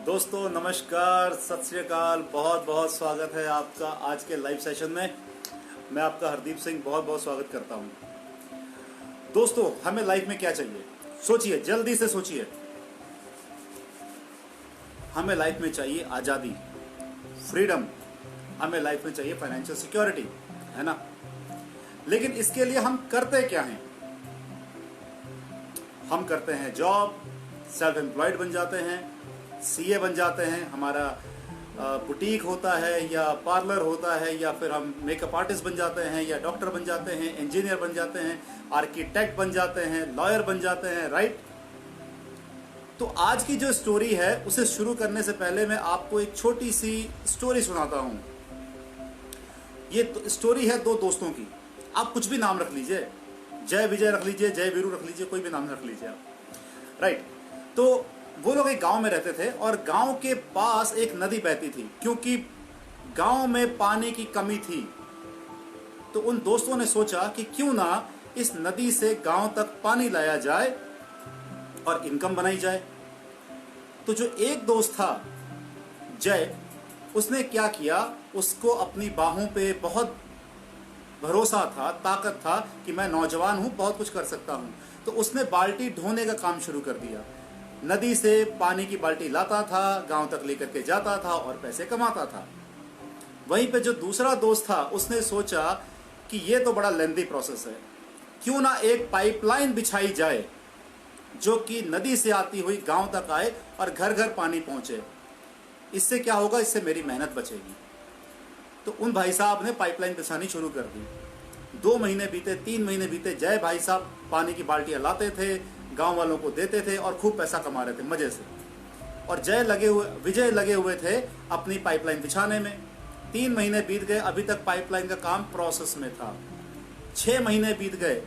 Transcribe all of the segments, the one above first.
दोस्तों नमस्कार, सत श्री अकाल। बहुत बहुत स्वागत है आपका आज के लाइव सेशन में। मैं आपका हरदीप सिंह बहुत बहुत स्वागत करता हूं। दोस्तों हमें लाइफ में क्या चाहिए, सोचिए, जल्दी से सोचिए। हमें लाइफ में चाहिए आज़ादी, फ्रीडम। हमें लाइफ में चाहिए फाइनेंशियल सिक्योरिटी, है ना। लेकिन इसके लिए हम करते क्या हैं? हम करते हैं जॉब, सेल्फ एम्प्लॉयड बन जाते हैं, सीए बन जाते हैं, हमारा बुटीक होता है या पार्लर होता है, या फिर हम मेकअप आर्टिस्ट बन जाते हैं, या डॉक्टर बन जाते हैं, इंजीनियर बन जाते हैं, आर्किटेक्ट बन जाते हैं, लॉयर बन जाते हैं, राइट। तो आज की जो स्टोरी है उसे शुरू करने से पहले मैं आपको एक छोटी सी स्टोरी सुनाता हूं। ये स्टोरी है दो दोस्तों की। आप कुछ भी नाम रख लीजिए, जय विजय रख लीजिए, जय वीरू रख लीजिए, कोई भी नाम रख लीजिए आप, राइट। तो वो लोग एक गांव में रहते थे और गांव के पास एक नदी बहती थी, क्योंकि गांव में पानी की कमी थी। तो उन दोस्तों ने सोचा कि क्यों ना इस नदी से गांव तक पानी लाया जाए और इनकम बनाई जाए। तो जो एक दोस्त था जय, उसने क्या किया, उसको अपनी बाहों पे बहुत भरोसा था, ताकत था कि मैं नौजवान हूं, बहुत कुछ कर सकता हूं। तो उसने बाल्टी ढोने का काम शुरू कर दिया। नदी से पानी की बाल्टी लाता था, गांव तक लेकर के जाता था और पैसे कमाता था। वहीं पे जो दूसरा दोस्त था उसने सोचा कि ये तो बड़ा लेंथी प्रोसेस है, क्यों ना एक पाइपलाइन बिछाई जाए जो कि नदी से आती हुई गांव तक आए और घर घर पानी पहुंचे। इससे क्या होगा, इससे मेरी मेहनत बचेगी। तो उन भाई साहब ने पाइपलाइन बिछानी शुरू कर दी। 2 महीने बीते, 3 महीने बीते, जय भाई साहब पानी की बाल्टियां लाते थे, गांव वालों को देते थे और खूब पैसा कमा रहे थे मजे से। और विजय लगे हुए थे अपनी पाइपलाइन बिछाने में। 3 महीने बीत गए, अभी तक पाइपलाइन का काम प्रोसेस में था। 6 महीने बीत गए,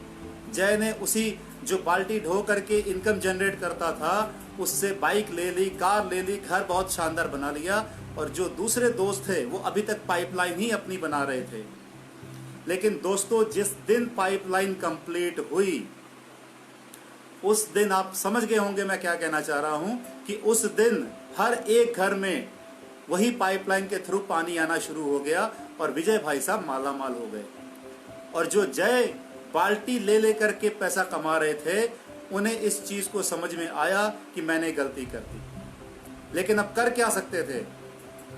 जय ने उसी जो बाल्टी ढो करके इनकम जनरेट करता था उससे बाइक ले ली, कार ले ली, घर बहुत शानदार बना लिया। और जो दूसरे दोस्त थे वो अभी तक पाइपलाइन ही अपनी बना रहे थे। लेकिन दोस्तों, जिस दिन पाइपलाइन कंप्लीट हुई उस दिन आप समझ गए होंगे मैं क्या कहना चाह रहा हूं, कि उस दिन हर एक घर में वही पाइपलाइन के थ्रू पानी आना शुरू हो गया और विजय भाई साहब माला माल हो गए। और जो जय बाल्टी ले लेकर के पैसा कमा रहे थे, उन्हें इस चीज को समझ में आया कि मैंने गलती कर दी। लेकिन अब कर क्या सकते थे,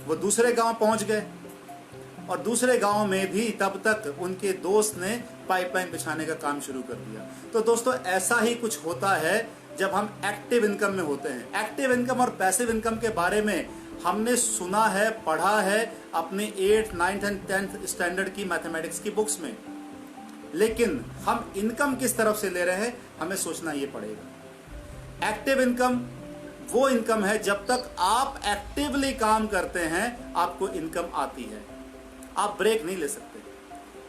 वो दूसरे गांव पहुंच गए और दूसरे गांव में भी तब तक उनके दोस्त ने पाइपलाइन बिछाने का काम शुरू कर दिया। तो दोस्तों, ऐसा ही कुछ होता है जब हम एक्टिव इनकम में होते हैं। एक्टिव इनकम और पैसिव इनकम के बारे में हमने सुना है, पढ़ा है अपने 8th, 9th and 10th standard की मैथमेटिक्स की बुक्स में। लेकिन हम इनकम किस तरफ से ले रहे हैं, हमें सोचना ये पड़ेगा। एक्टिव इनकम वो इनकम है जब तक आप एक्टिवली काम करते हैं आपको इनकम आती है। आप ब्रेक नहीं ले सकते।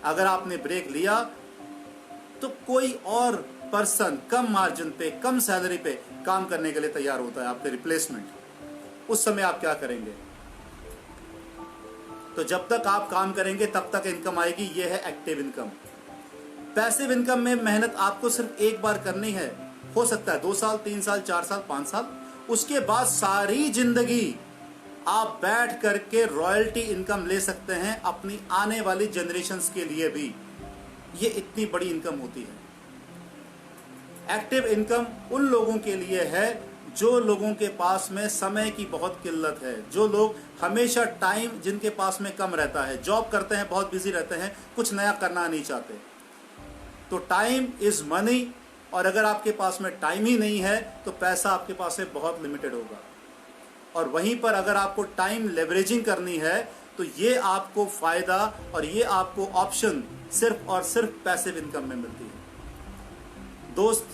अगर आपने ब्रेक लिया तो कोई और पर्सन कम मार्जिन पे, कम सैलरी पे काम करने के लिए तैयार होता है, आपके रिप्लेसमेंट। उस समय आप क्या करेंगे? तो जब तक आप काम करेंगे तब तक इनकम आएगी। यह है एक्टिव इनकम। पैसिव इनकम में मेहनत आपको सिर्फ एक बार करनी है, हो सकता है 2 साल, 3 साल, 4 साल, 5 साल, उसके बाद सारी जिंदगी आप बैठ करके रॉयल्टी इनकम ले सकते हैं अपनी आने वाली जनरेशन्स के लिए भी। ये इतनी बड़ी इनकम होती है। एक्टिव इनकम उन लोगों के लिए है जो लोगों के पास में समय की बहुत किल्लत है, जो लोग हमेशा टाइम जिनके पास में कम रहता है, जॉब करते हैं, बहुत बिजी रहते हैं, कुछ नया करना नहीं चाहते। तो टाइम इज मनी, और अगर आपके पास में टाइम ही नहीं है तो पैसा आपके पास में बहुत लिमिटेड होगा। और वहीं पर अगर आपको टाइम लेवरेजिंग करनी है तो ये आपको फायदा और ये आपको ऑप्शन सिर्फ और सिर्फ पैसिव इनकम में मिलती है। दोस्त,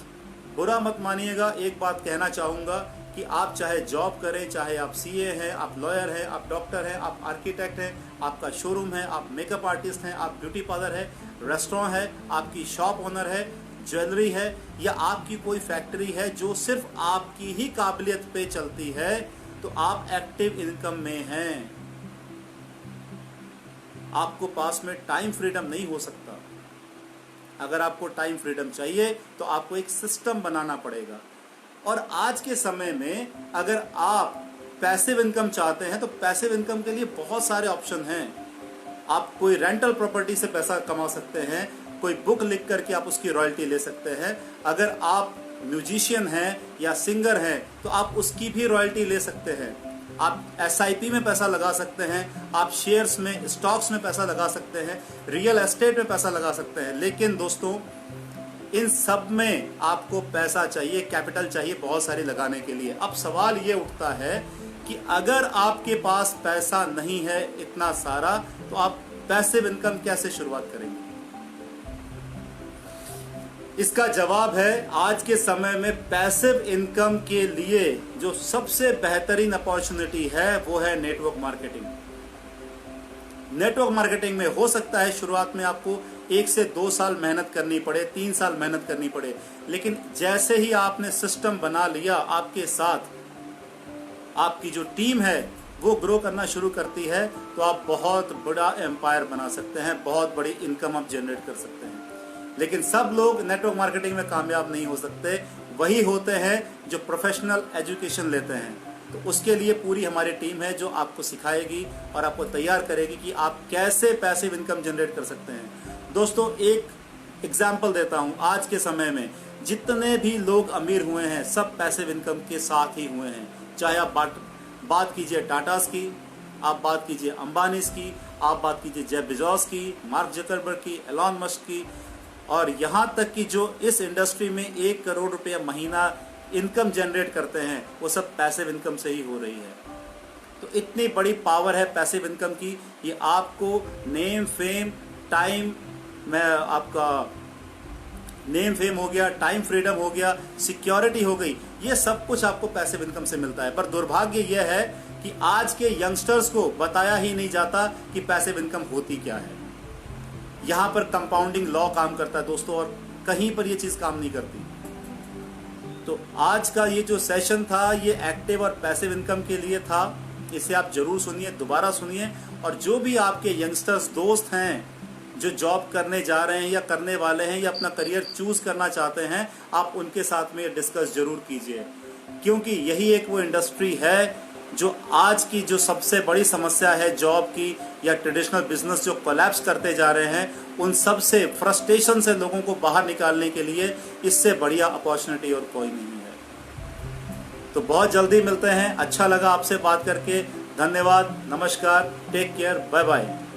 बुरा मत मानिएगा, एक बात कहना चाहूंगा कि आप चाहे जॉब करें, चाहे आप सीए हैं, आप लॉयर हैं, आप डॉक्टर हैं, आप आर्किटेक्ट हैं, आपका शोरूम है, आप मेकअप आर्टिस्ट हैं, आप ब्यूटी पार्लर है, रेस्टोरेंट है, आपकी शॉप ओनर है, ज्वेलरी है, या आपकी कोई फैक्ट्री है जो सिर्फ आपकी ही काबिलियत पे चलती है, तो आप एक्टिव इनकम में हैं। आपको पास में टाइम फ्रीडम नहीं हो सकता। अगर आपको टाइम फ्रीडम चाहिए तो आपको एक सिस्टम बनाना पड़ेगा। और आज के समय में अगर आप पैसिव इनकम चाहते हैं तो पैसिव इनकम के लिए बहुत सारे ऑप्शन हैं। आप कोई रेंटल प्रॉपर्टी से पैसा कमा सकते हैं, कोई बुक लिख करके आप उसकी रॉयल्टी ले सकते हैं। अगर आप म्यूजिशियन हैं या सिंगर हैं तो आप उसकी भी रॉयल्टी ले सकते हैं। आप SIP में पैसा लगा सकते हैं, आप शेयर्स में, स्टॉक्स में पैसा लगा सकते हैं, रियल एस्टेट में पैसा लगा सकते हैं। लेकिन दोस्तों, इन सब में आपको पैसा चाहिए, कैपिटल चाहिए बहुत सारी लगाने के लिए। अब सवाल ये उठता है कि अगर आपके पास पैसा नहीं है इतना सारा, तो आप पैसिव इनकम कैसे शुरुआत करेंगे? इसका जवाब है, आज के समय में पैसिव इनकम के लिए जो सबसे बेहतरीन अपॉर्चुनिटी है वो है नेटवर्क मार्केटिंग। नेटवर्क मार्केटिंग में हो सकता है शुरुआत में आपको 1 से 2 साल मेहनत करनी पड़े, 3 साल मेहनत करनी पड़े, लेकिन जैसे ही आपने सिस्टम बना लिया, आपके साथ आपकी जो टीम है वो ग्रो करना शुरू करती है, तो आप बहुत बड़ा एम्पायर बना सकते हैं, बहुत बड़ी इनकम आप जनरेट कर सकते हैं। लेकिन सब लोग नेटवर्क मार्केटिंग में कामयाब नहीं हो सकते। वही होते हैं जो प्रोफेशनल एजुकेशन लेते हैं। तो उसके लिए पूरी हमारी टीम है जो आपको सिखाएगी और आपको तैयार करेगी कि आप कैसे पैसिव इनकम जनरेट कर सकते हैं। दोस्तों, एक एग्जाम्पल देता हूं। आज के समय में जितने भी लोग अमीर हुए हैं सब पैसिव इनकम के साथ ही हुए हैं। चाहे आप बात कीजिए टाटास की, आप बात कीजिए अंबानीस की, आप बात कीजिए जेफ बेजोस की, मार्क जकरबर्ग की, एलॉन मस्क की, और यहाँ तक कि जो इस इंडस्ट्री में 1 करोड़ रुपया महीना इनकम जनरेट करते हैं वो सब पैसिव इनकम से ही हो रही है। तो इतनी बड़ी पावर है पैसिव इनकम की। ये आपको नेम फेम टाइम में, आपका नेम फेम हो गया, टाइम फ्रीडम हो गया, सिक्योरिटी हो गई, ये सब कुछ आपको पैसिव इनकम से मिलता है। पर दुर्भाग्य यह है कि आज के यंगस्टर्स को बताया ही नहीं जाता कि पैसिव इनकम होती क्या है। यहाँ पर कंपाउंडिंग लॉ काम करता है दोस्तों, और कहीं पर ये चीज़ काम नहीं करती। तो आज का ये जो सेशन था ये एक्टिव और पैसिव इनकम के लिए था। इसे आप जरूर सुनिए, दोबारा सुनिए, और जो भी आपके यंगस्टर्स दोस्त हैं जो जॉब करने जा रहे हैं या करने वाले हैं या अपना करियर चूज करना चाहते हैं, आप उनके साथ में डिस्कस जरूर कीजिए, क्योंकि यही एक वो इंडस्ट्री है जो आज की जो सबसे बड़ी समस्या है जॉब की या ट्रेडिशनल बिजनेस जो कोलैप्स करते जा रहे हैं, उन सब से फ्रस्ट्रेशन से लोगों को बाहर निकालने के लिए इससे बढ़िया अपॉर्चुनिटी और कोई नहीं है। तो बहुत जल्दी मिलते हैं। अच्छा लगा आपसे बात करके। धन्यवाद, नमस्कार, टेक केयर, बाय बाय।